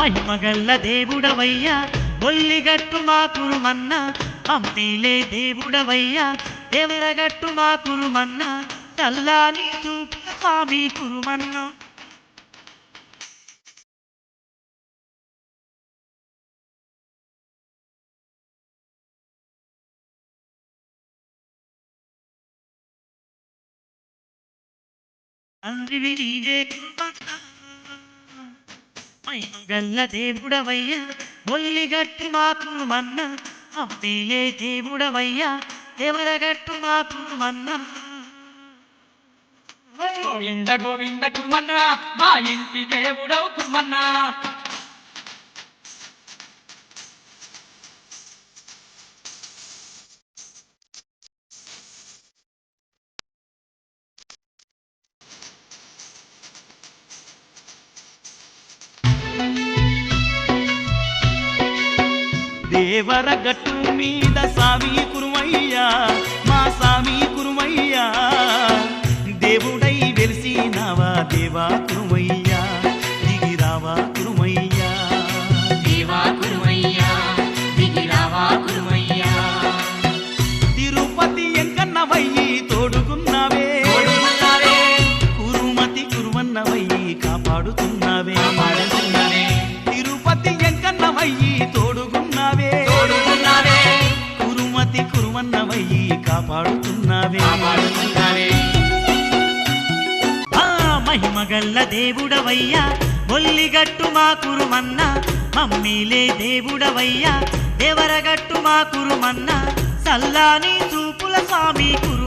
మహిమగల్ల దేవుడవయ్యా బొల్లిగట్టు మా కురుమన్న పంపిలే దేవుడవయ్యా దేవరగట్టు మా కురుమన్న చల్లాని చూపు స్వామి కురుమన్న మహిమగల్ల దేవుడవయ్యా బొల్లిగట్టు మా కురుమన్న పంపిలే దేవుడవయ్యా దేవరగట్టు మా కురుమన్న గోవింద గోవింద కురుమన్న మా ఇంటి దేవుడవు కురుమన్న దేవరగట్టు మీద సామి కురుమయ్యా మా సామి కురుమయ్యా దేవుడై వెలిసినావా దేవా కురుమయ్యా దిగిరావా కురుమయ్యా దేవా కురుమయ్యా దిగిరావా కురుమయ్యా తిరుపతి ఎంకన్నవయ్యి తోడుకున్నావే కురుమతి కురువన్నవయ్యి కాపాడుతున్నావే తిరుపతి ఎంకన్నవయ్యి తోడుకున్నావే కురుమతి కురువన్నవయ్యి కాపాడుతున్నావే మహిమగల్ల దేవుడవయ్యా బొల్లిగట్టు మా కురుమన్న మమ్మీలే దేవుడవయ్యా దేవరగట్టు మా కురుమన్న సల్లాని చూపుల స్వామి కురు